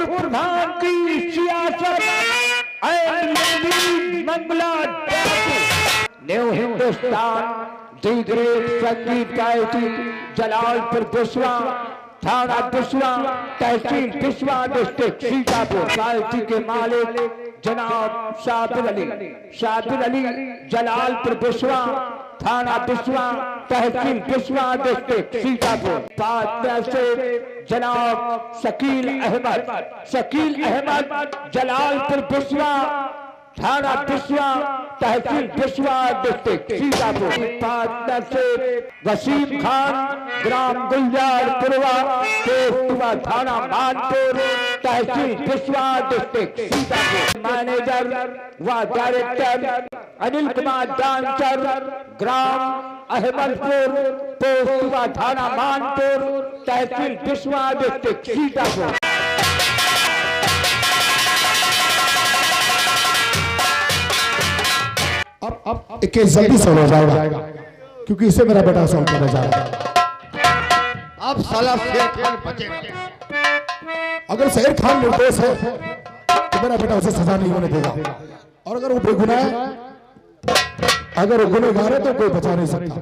और प्रधान की सियासत and Mangla new Hindustan the great संगीत गायकी जलालपुर बिस्वा थाना बिस्वा तहसील बिस्वा डिस्ट्रिक्ट सीतापुर गायकी के मालिक जनाब शाबिर अली जलालपुर बिस्वा थाना बिस्वा तहसील बिस्वा डिस्ट्रिक्ट सीतापुर पार्टनर से जनाब शकील अहमद जलालपुर बिस्वा थाना बिस्वा तहसील बिस्वा डिस्ट्रिक्ट सीतापुर पार्टनर से वसीम खान ग्राम गुलजारपुरवा पोस्ट थाना मानपुर तहसील बिस्वा डिस्ट्रिक्ट सीतापुर मैनेजर व डायरेक्टर अनिल कुमार डांसर ग्राम अहमदपुर पोस्ट थाना मानपुर तहसील बिस्वा डिस्ट्रिक्ट सीतापुर। अब एक जल्दी से हो जाएगा क्योंकि इसे मेरा बेटा सॉल्व करने जा रहा है। अब साला शेर खान बचेगा। अगर शेर खान निर्दोष है तो मेरा बेटा उसे सजा नहीं होने देगा, और अगर वो बेगुनाह है, अगर वो गुनहगार है तो कोई बचा नहीं सकता।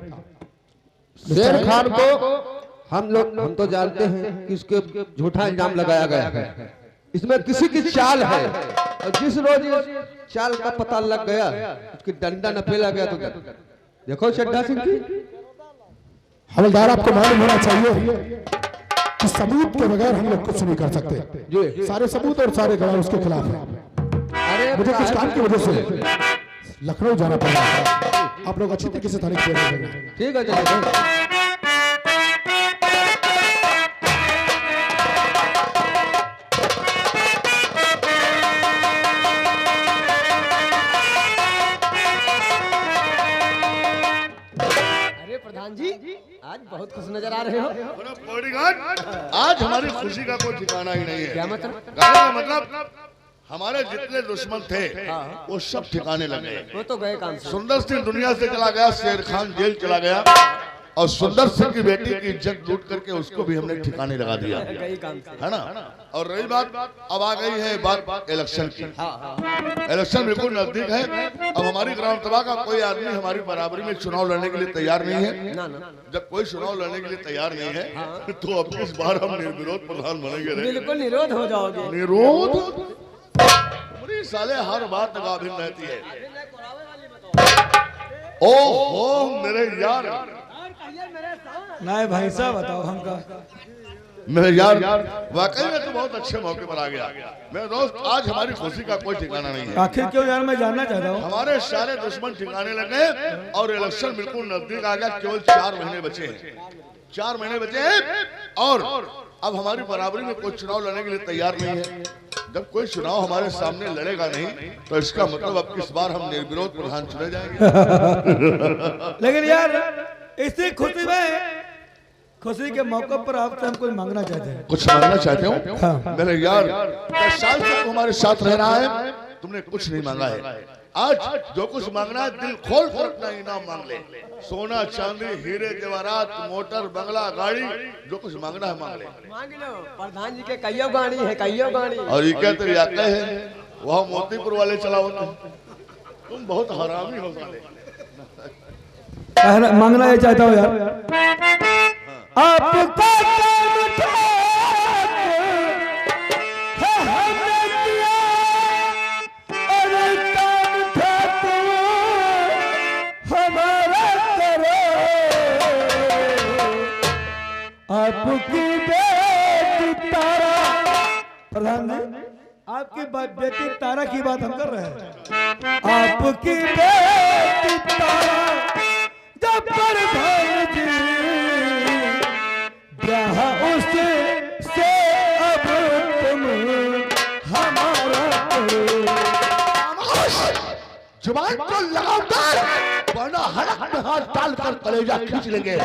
शेर खान को हम तो जानते हैं कि उसके झूठा इल्जाम लगाया गया है, इसमें किसी की चाल है, और जिस रोज चाल का पता लग गया उसकी डंडा न फैला गया तो देखो चड्ढा सिंह की। हवलदार आपको मालूम होना चाहिए कि सबूत के बगैर हम लोग कुछ नहीं कर सकते। सारे सबूत और सारे गवाह उसके खिलाफ हैं। मुझे कुछ काम की वजह से लखनऊ जाना पड़ा, आप लोग अच्छी तरीके से थाने की ठीक है। प्रधान जी आज बहुत खुश नजर आ रहे हो। बॉडीगार्ड, आज हमारी खुशी का कोई ठिकाना ही नहीं है। क्या मतलब? कहने का मतलब हमारे जितने दुश्मन थे वो सब ठिकाने लगे। वो तो गए काम से। सुंदर सिंह दुनिया से चला गया, शेर खान जेल चला गया, और सुंदर सिंह की बेटी की इज्जत लूट करके उसको भी हमने ठिकाने लगा दिया, है ना। और रही बात, अब आ गई है बात इलेक्शन की। इलेक्शन बिल्कुल नजदीक है। अब हमारी ग्राम सभा का कोई आदमी हमारी बराबरी में चुनाव लड़ने के लिए तैयार नहीं है। जब कोई चुनाव लड़ने के लिए तैयार नहीं है तो अब इस बार हम निर्विरोध प्रधान बनेंगे। बिल्कुल निरोध हो जाओगे। निरोध पूरी साले हर बात गाभिन रहती है। ओहो मेरे यार, नहीं भाई साहब बताओ हमका। मेरे यार वाकई में तो बहुत अच्छे मौके पर आ गया मेरे दोस्त। आज हमारी खुशी का कोई ठिकाना नहीं है। आखिर क्यों यार, मैं जानना चाहता हूँ। हमारे सारे दुश्मन ठिकाने लगे और इलेक्शन बिल्कुल नजदीक आ गया। केवल 4 महीने बचे हैं, 4 महीने बचे हैं, और अब हमारी बराबरी में कोई चुनाव लड़ने के लिए तैयार नहीं है। जब कोई चुनाव हमारे सामने लड़ेगा नहीं तो इसका मतलब अब इस बार हम निर्विरोध प्रधान चुने जाएंगे। लेकिन यार इसी खुशी के मौके पर आपसे हम कुछ मांगना चाहते हैं। कुछ मांगना चाहते हो? हाँ। मेरे यार 10 साल तक हमारे साथ रह रहा है, तुमने कुछ नहीं मांगा है। आज जो कुछ मांगना है दिल खोल कर अपना इनाम मांग ले। सोना चांदी हीरे जवाहरात मोटर बंगला गाड़ी, जो कुछ मांगना है मांग ले। मांग लो, प्रधान जी के कईयों गाड़ी है, कईयों गाड़ी। और ये क्या तेरी आते हैं वह मोतीपुर वाले चलाओ, तुम बहुत हरामी हो साले। मांगना ये चाहता हूँ यार, आपको आपकी बेटी तारा, प्रधान जी आपकी बेटी तारा की बात हम कर रहे हैं। आपकी बेटी तारा जब प्रधान जी उससे से अब तुम हमारा जुबान को लगाम डाल, वरना हड़क में हाथ डालकर कलेजा खींच लेंगे।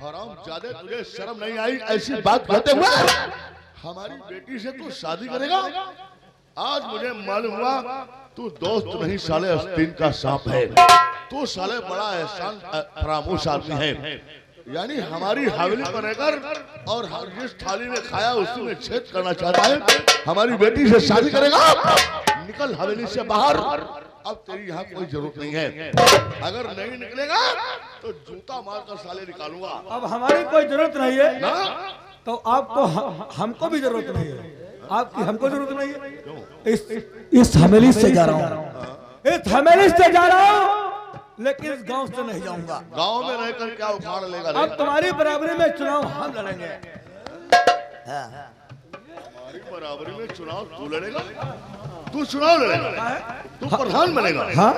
हराम जादे, तुझे शर्म नहीं आई ऐसी बात कहते हुए? हमारी बेटी से तू शादी करेगा? आज मुझे मालूम हुआ तू दोस्त नहीं साले आस्तीन का सांप है। तू साले बड़ा एहसान फरामोश आदमी है। यानी हमारी हवेली पर रहकर और जिस थाली में खाया उसी में छेद करना चाहता है। हमारी बेटी से शादी करेगा, निकल हवेली से बाहर। अब तेरी यहाँ कोई जरूरत नहीं है। अगर नहीं निकलेगा तो जूता मारकर साले निकालूंगा। अब हमारी कोई जरूरत नहीं है ना? तो आपको हमको भी जरूरत नहीं है। आपकी हमको जरूरत नहीं है। इस हवेली से जा रहा हूँ, इस हवेली से जा रहा हूँ, लेकिन इस गांव से नहीं जाऊंगा। गांव में रहकर क्या उखाड़ लेगा? अब तुम्हारी बराबरी में चुनाव हम लड़ेंगे। हमारी बराबरी में चुनाव तू लड़ेगा? तू चुनाव लड़ेगा? तू प्रधान बनेगा? हाँ?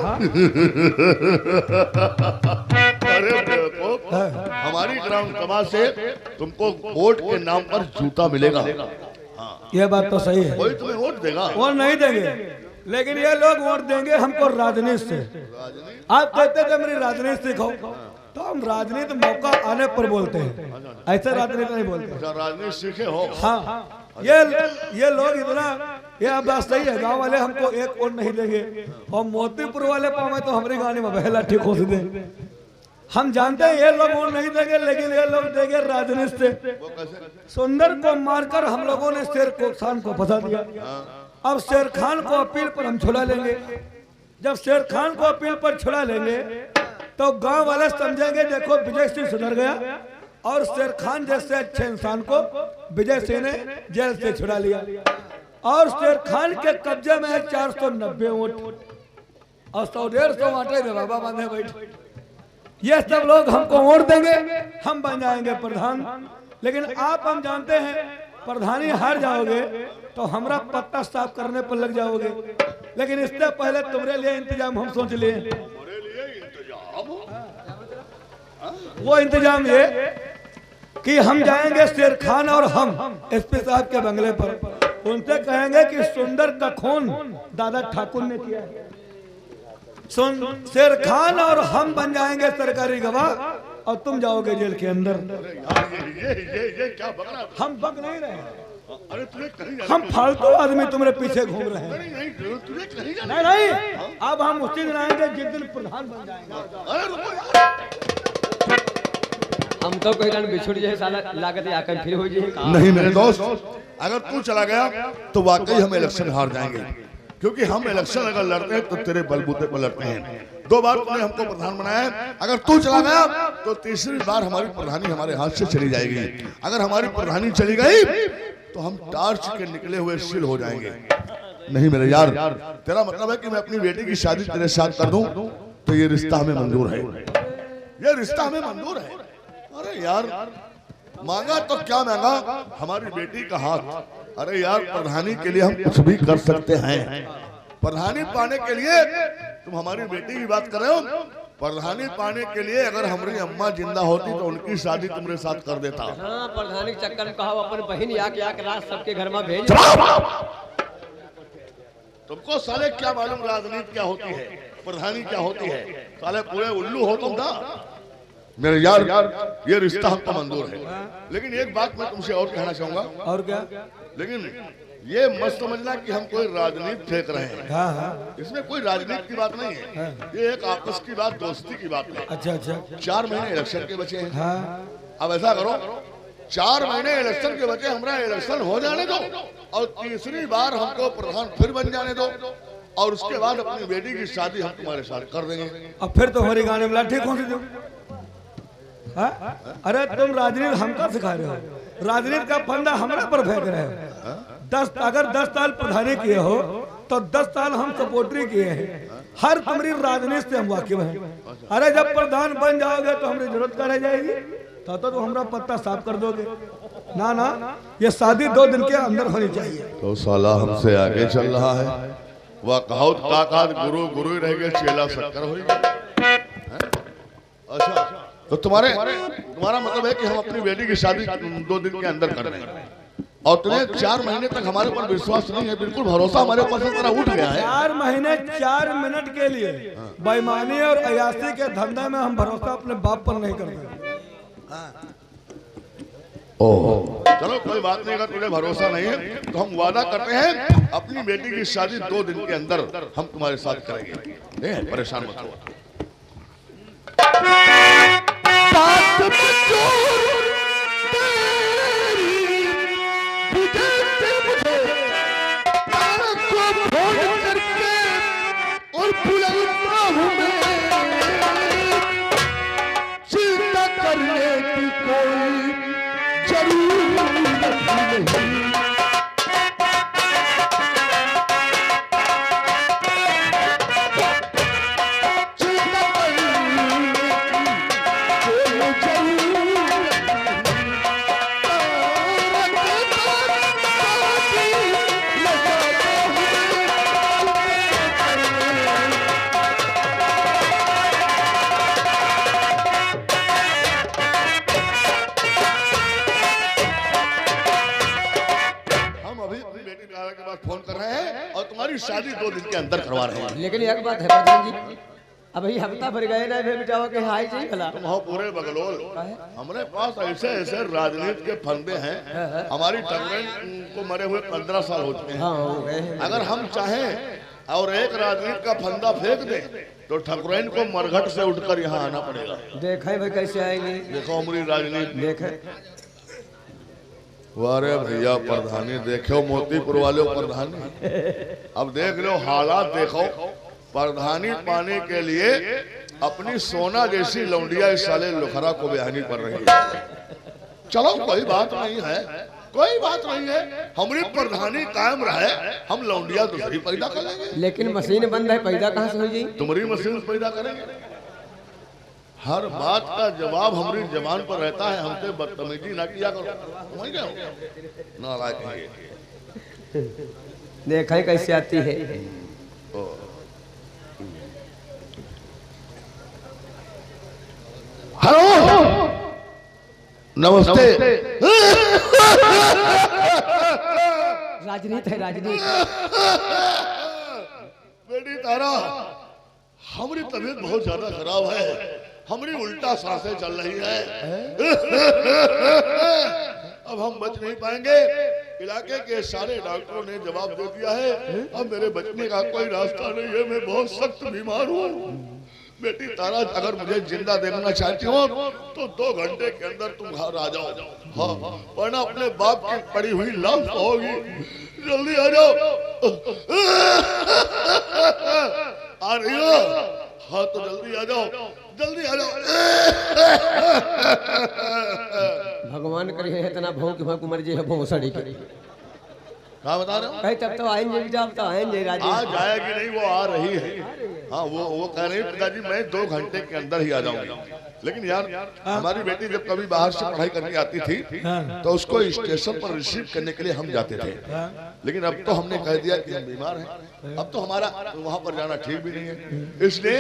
अरे बेवकूफ, हमारी ग्राम सभा से तुमको वोट के नाम पर जूता मिलेगा। ये बात तो सही है। कोई तुम्हें वोट देगा? वोट नहीं देंगे, लेकिन ये लोग वोट देंगे हमको राजनीति से। आप कहते थे मेरी राजनीति सीखो, तो हम राजनीति मौका आने पर बोलते हैं, ऐसे राजनीति नहीं बोलते। अच्छा, राजनीति सीखे हो? हाँ, ये लोग इतना, ये बात सही है। गांव वाले हमको एक वोट नहीं देंगे और मोतीपुर वाले पावे तो हमारी गाड़ी में बहेला ठीक हो सके। हम जानते हैं ये लोग वोट नहीं देंगे, लेकिन ये लोग देंगे राजनीति से। सुंदर को मारकर हम लोगों ने शेर खान को फंसा दिया। अब शेर खान को अपील पर हम छुड़ा लेंगे। जब शेर खान को अपील पर छुड़ा लेंगे तो गांव वाले समझेंगे देखो विजय सिंह सुधर गया, और शेर खान जैसे अच्छे इंसान को विजय सिंह ने जेल से छुड़ा लिया। और शेर खान के कब्जे में है 490 वोट और 100-150 आटे में बाबा बांधे बैठे। ये सब लोग हमको वोट देंगे, हम बन जाएंगे प्रधान। लेकिन आप हम जानते हैं प्रधानी हार जाओगे तो हमरा पत्ता साफ करने पर लग जाओगे। लेकिन इससे पहले तुम्हारे लिए इंतजाम हम सोच लिए। वो इंतजाम ये कि हम जाएंगे शेर खान और हम एसपी साहब के बंगले पर, उनसे कहेंगे कि सुंदर का खून दादा ठाकुर ने किया है। शेर खान और हम बन जाएंगे सरकारी गवाह और तुम जाओगे जेल के अंदर। ये क्या बक रहा है? हम बक नहीं रहे, अरे तुझे कहीं जाने हम फालतू आदमी तुम्हारे पीछे घूम रहे हैं। नहीं, तुझे कहीं जाने नहीं नहीं, अब हम उसी दिन आएंगे जिस दिन प्रधान बन जाएंगे। अरे रुको यार। हम तो कोई कारण बिछुड़ जाए साला लागत आकर फिर हो जाए। नहीं मेरे दोस्त, अगर तू चला गया तो वाकई हम इलेक्शन हार जाएंगे, क्योंकि हम इलेक्शन अगर लड़ते हैं तो तेरे बलबूते पर लड़ते हैं। 2 बार तुमने हमको प्रधान बनाया है, अगर तू चला गया तो तीसरी बार हमारी प्रधानी हमारे हाथ से चली जाएगी। अगर हमारी प्रधानी चली गई तो हम टार्च के निकले हुए सिल हो जाएंगे। नहीं मेरे यार, तेरा मतलब है कि मैं अपनी बेटी की शादी तेरे साथ कर दूं तो ये रिश्ता हमें मंजूर है? ये रिश्ता हमें मंजूर है? अरे यार, मांगा तो क्या मांगा, हमारी बेटी का हाथ। अरे यार, प्रधानी के लिए हम कुछ भी कर सकते हैं। प्रधानी पाने के लिए तुम हमारी बेटी की बात कर रहे हो। प्रधानी पाने के लिए अगर हमारी अम्मा जिंदा होती तो उनकी शादी तुम्हारे साथ कर देता। हाँ, प्रधानी के चक्कर में कहा अपन बहन आके रात सबके घर में भेज। तुमको साले क्या मालूम राजनीति क्या होती है, प्रधानी क्या होती है? साले पूरे उल्लू हो तुम ना। मेरे यार, ये रिश्ता हमको मंजूर है, लेकिन एक बात मैं तुमसे और कहना चाहूंगा। और क्या? लेकिन ये मत समझना कि हम कोई राजनीति फेंक रहे हैं। हाँ हाँ, इसमें कोई राजनीति की बात नहीं है, ये एक आपस की बात, दोस्ती की बात है। अच्छा अच्छा। 4 महीने इलेक्शन के बचे हैं। हाँ, अब ऐसा करो, 4 महीने इलेक्शन के बचे, हमारा इलेक्शन हो जाने दो और तीसरी बार हमको प्रधान फिर बन जाने दो, और उसके बाद अपनी बेटी की शादी हम तुम्हारे साथ कर देंगे। अब फिर तो हमारी गाने में लाठी कौन सी दो? अरे तुम राजनीति हमको सिखा रहे हो, राजनीति का फंदा हमारा पर फेंक रहे हो। अगर 10 साल प्रधानी किए हो तो 10 साल हम सपोर्टरी किए हैं। हर तुम्हारी राजनीति से हम वाकिफ हैं। अरे जब प्रधान बन जाओगे तो हमारी जरूरत क्या रह जाएगी? तो हमारा पत्ता साफ कर दोगे ना? ना, ये शादी 2 दिन के अंदर होनी चाहिए। तो साला हमसे आगे चल रहा है। वह कहावत ताकत गुरु गुरु ही रह गए, चेला शक्कर हो गया। अच्छा, तो तुम्हारा मतलब है कि हम अपनी बेटी की शादी 2 दिन के अंदर कर दें, और तुम्हें 4 महीने तक हमारे ऊपर विश्वास नहीं है? बिल्कुल भरोसा हमारे ऊपर से तुम्हारा उठ गया है। 4 महीने 4 मिनट के लिए बेईमानी और अयासी के धंधे में हम भरोसा अपने बाप पर नहीं करते। ओह, चलो कोई बात नहीं, अगर तुम्हें भरोसा नहीं है तो हम वादा करते हैं अपनी बेटी की शादी 2 दिन के अंदर हम तुम्हारे साथ करेंगे। परेशान मत हो। फोन कर रहे हैं और तुम्हारी शादी 2 दिन के अंदर करवा रहे हैं। लेकिन एक बात है प्रधान जी, अभी हफ्ता भर गए ना फिर बेचावा के हाई चाहिए भला। तुम हो पूरे बगलोल, हमारे पास ऐसे ऐसे राजनीति के फंदे हैं। हमारी टर्मेंट को मरे हुए 15 साल हो चुके हैं। अगर हम चाहें और एक राजनीति का फंदा फेंक दे तो ठकुरैन को मरघट से उठकर यहाँ आना पड़ेगा। देखे भाई कैसे आएंगे, देखो हमारी राजनीति देखे। वारे भैया प्रधानी देखो, मोतीपुर वाले प्रधानी, अब देख लो हालात देखो। प्रधानी पाने के लिए अपनी सोना जैसी लौंडिया इस साले लुखरा को बयानी कर रही है। चलो कोई बात नहीं है, कोई बात नहीं है, हमारी प्रधानी कायम रहे, हम लौंडिया दूसरी पैदा करेंगे। लेकिन मशीन बंद है, पैदा कहाँ से हो जाएगी? तुम्हारी मशीन पैदा करेंगे। हर बात का जवाब हमारी जबान पर रहता है, हमसे बदतमीजी ना किया करो। समझ गए हो? नालायक है। देखा कैसे आती है। हेलो नमस्ते। राजनीति है, राजनीति। बेटी तारा, हमारी तबीयत बहुत ज्यादा खराब है, हमारी उल्टा सांसें चल रही है। अब हम बच नहीं पाएंगे। इलाके के सारे डॉक्टरों ने जवाब दे दिया है, अब मेरे बचने का कोई रास्ता नहीं है, मैं बहुत सख्त बीमार हूँ। बेटी तारा, अगर मुझे जिंदा देखना चाहती हो तो 2 घंटे के अंदर तुम घर आ जाओ। हाँ, वरना अपने बाप की पड़ी हुई लाश होगी। जल्दी आ जाओ। आ रही हो? हाँ तो जल्दी आ जाओ, जल्दी आ जाओ। भगवान करे इतना भौंक भौंक मर जे भौंसड़ी के। क्या बता रहे हो? कहीं तब तो आएंगे, जब तो आएंगे राजी। आ जाएगी नहीं, वो आ रही है। हाँ वो कह रही है पिताजी मैं 2 घंटे के अंदर ही आ जाऊंगी। लेकिन यार हमारी बेटी जब कभी बाहर से पढ़ाई करके आती थी तो उसको स्टेशन पर रिसीव करने के लिए हम जाते थे। लेकिन अब तो हमने कह दिया कि हम बीमार हैं, अब तो हमारा वहां पर जाना ठीक भी नहीं है। इसलिए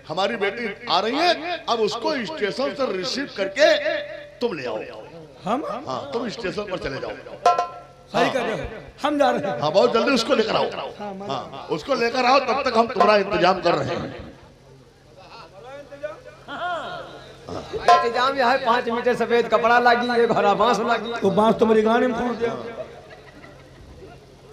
हमारी बेटी आ रही है, अब उसको स्टेशन से रिसीव करके तुम ले आओ। हम? हाँ तुम स्टेशन पर चले जाओ। सही कर रहे हो, हम जा रहे हैं। हाँ बहुत जल्दी उसको लेकर आओ। हाँ उसको लेकर आओ, तब तक हम तुम्हारा इंतजाम कर रहे हैं। इंतजाम यहाँ 5 मीटर सफेद कपड़ा लगी, एक हरा बांस लगी। तो बांस तुम्हारी गाड़ी में खोल दिया।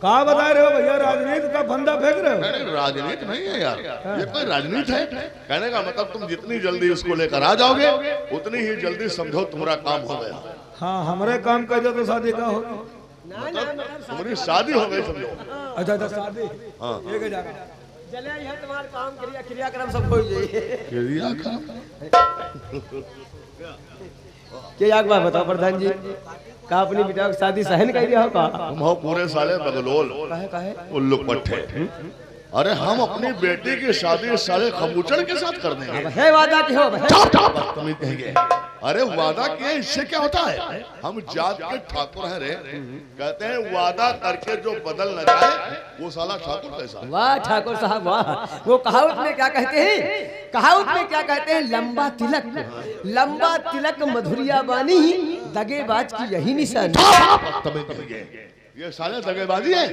कहा बता रहे हो भैया, राजनीति का फंदा फेंक रहे हो? नहीं राजनीति नहीं है यार, ये कोई राजनीति है? कहने का मतलब तुम जितनी जल्दी उसको लेकर आ जाओगे उतनी ही जल्दी समझो तुम्हारा काम हो गया। हाँ हमारे काम कर दो तो शादी का होगी। तुम्हारी शादी हो गई समझो। अच्छा अच्छा शादी। हाँ एक जगह चले यहाँ तुम्हारा काम क्रियाक्रम सब हो जाइए। क्या एक बात बताओ प्रधान जी, का अपनी बेटा की शादी सहन कर दिया हो का? तुम हो पूरे साले बगलोल, काहे? उल्लू पट्टे। अरे हम अपनी बेटी की शादी साले खबूचड़ के साथ कर देंगे। है वादा की हो बदतमीज कहेंगे। अरे वादा किए इससे क्या होता है? हम जात के ठाकुर हैं रे। कहते हैं वादा करके जो बदल न जाए वो साला ठाकुर कैसा। वाह ठाकुर साहब वाह। वो कहावत में क्या कहते हैं, कहावत में क्या कहते हैं, लंबा तिलक मधुरिया बानी, दगेबाज की यही निशानी। ये साले दगेबाजी है,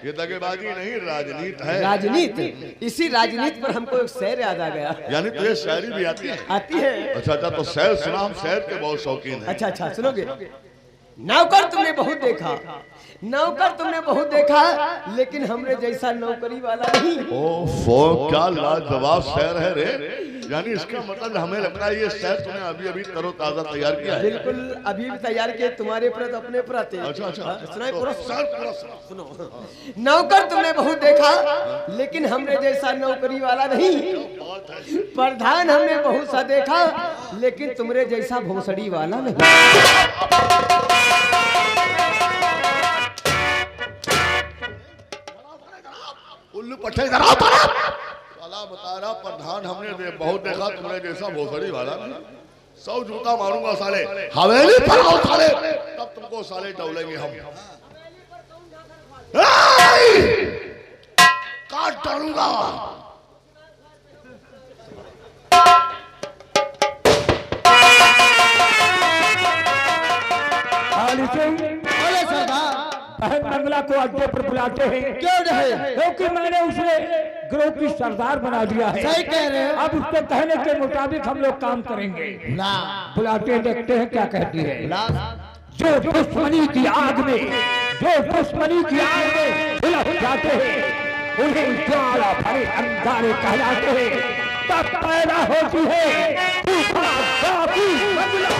ये दगेबाजी नहीं राजनीति है। राजनीति, इसी राजनीति पर हमको एक शेर याद आ गया। यानी तुझे शायरी भी आती है? आती है। अच्छा अच्छा तो शेर सुना, हम शेर के बहुत शौकीन हैं। अच्छा सुनोगे? नौकर तुमने बहुत देखा, नौकर तुमने बहुत देखा, लेकिन हमरे जैसा नौकरी वाला नहीं। ओफो, क्या लाजवाब शेर है रे। यानी इसका मतलब हमें लगता है ये शेर तूने अभी अभी तरो ताजा तैयार किया है। बिल्कुल अभी भी तैयार किए, तुम्हारे प्रत अपने प्रत। अच्छा सुनाई पूरा सुनो। नौकर तुमने बहुत देखा, लेकिन हमरे जैसा नौकरी वाला नहीं। प्रधान हमने बहुत सा देखा, लेकिन तुमरे जैसा भोसड़ी वाला नहीं। उल्लू पट्टे जरा साला बता रहा प्रधान हमने बहुत देखा, तुमने जैसा भोसड़ी वाला 100 जूता मारूंगा साले, हवेली पर आओ साले, तब तुमको साले डौलेंगे हम। काट डालूंगा। बहन मंगला को अड्डे पर बुलाते हैं। क्यों नहीं? क्योंकि मैंने उसे ग्रुप की सरदार बना दिया है। सही कह रहे हो। अब उसके कहने के मुताबिक हम लोग काम करेंगे। बुलाते हैं, देखते हैं क्या कहती है। जो दुश्मनी की आग में, जो दुश्मनी की आग में झुलस जाते हैं, उन्हें ज्वाला भरे अंगारे कहलाते हैं। तब पैदा होती है बाकी मंगला।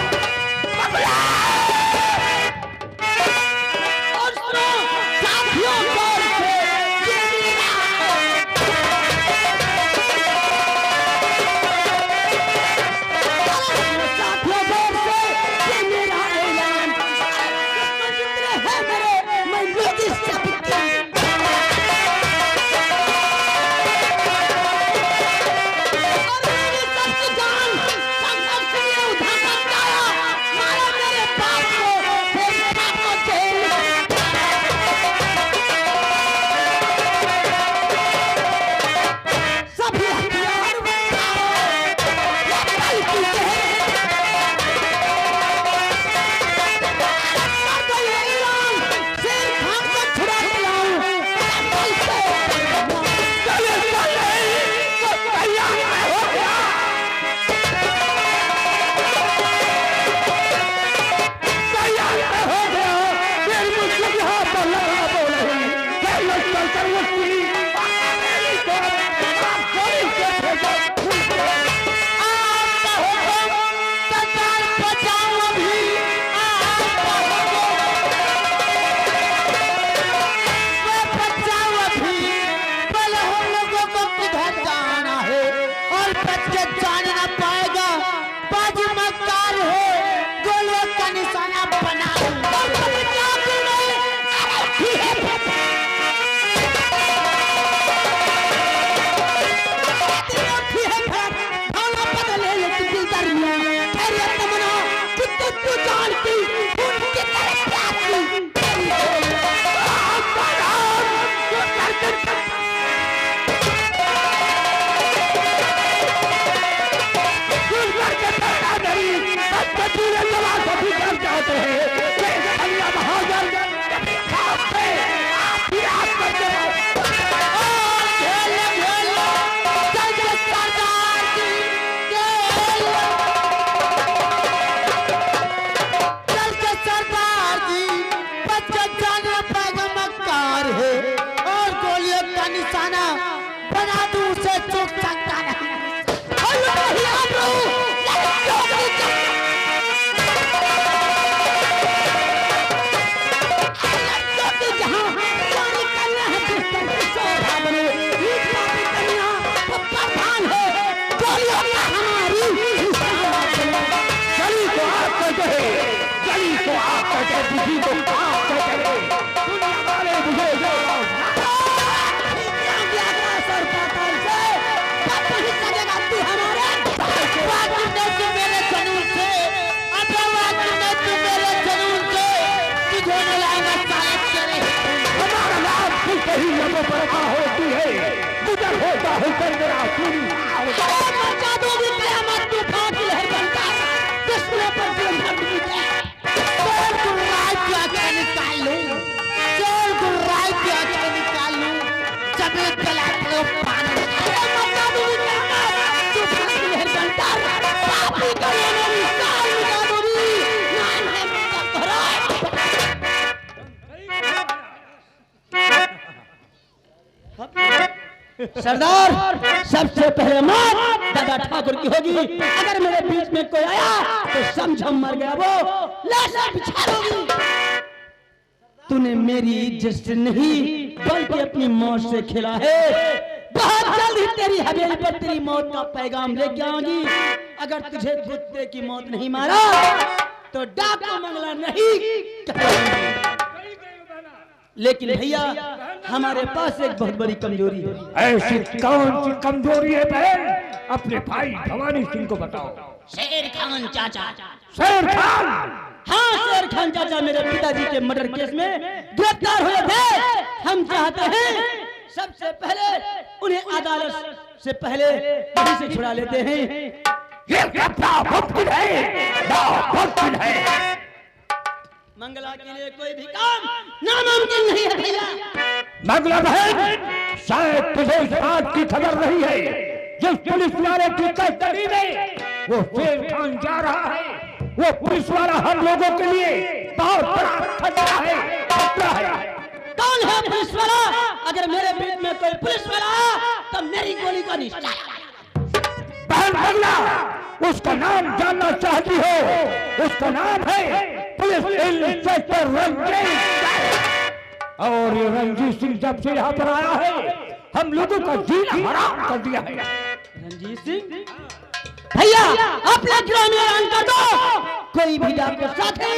सरदार, सबसे पहले मौत दादा ठाकुर की होगी। अगर मेरे बीच में कोई आया तो समझो मर गया वो, लाशें बिछाओगी। तूने मेरी इज्जत से नहीं बल्कि अपनी मौत से खेला है। बहुत जल्द ही तेरी हवेली पर तेरी मौत का पैगाम लेके आऊंगी। अगर तुझे कुत्ते की मौत नहीं मारा तो डाकू मंगला नहीं कहेंगे। लेकिन भैया, हमारे पास एक बहुत बड़ी कमजोरी है। ऐसी कौन सी कमजोरी है बहन? अपने भाई भवानी सिंह को बताओ। शेर खान चाचा। शेर खान? हाँ, शेर खान चाचा मेरे पिताजी के मर्डर केस में गिरफ्तार हुए थे। हम चाहते हैं सबसे पहले उन्हें अदालत से पहले यहीं से छुड़ा लेते हैं। ये मुमकिन है, नामुमकिन है। मंगला के लिए कोई भी काम नामुमकिन नहीं है भैया। मंगला बहन, शायद तुझे इस बात की खबर नहीं है, जिस पुलिस वाले की कस्टडी में वो शेर खान जा रहा है, वो पुलिस वाला हम लोगों के लिए बहुत बड़ा खतरा है, खतरा है। कौन है पुलिस वाला? अगर मेरे बीच में कोई पुलिस वाला आया तो मेरी गोली का निशाना। बहन मंगला, उसका नाम जानना चाहती हो? उसका नाम है पुलिस इंस्पेक्टर रंजीत। और ये रंजीत सिंह जब से यहाँ पर आया है, हम लोगों का जीना हराम कर दिया है। रंजीत सिंह भैया, अपना गिरोह में ऐलान कर दो। कोई भी डाकू साथी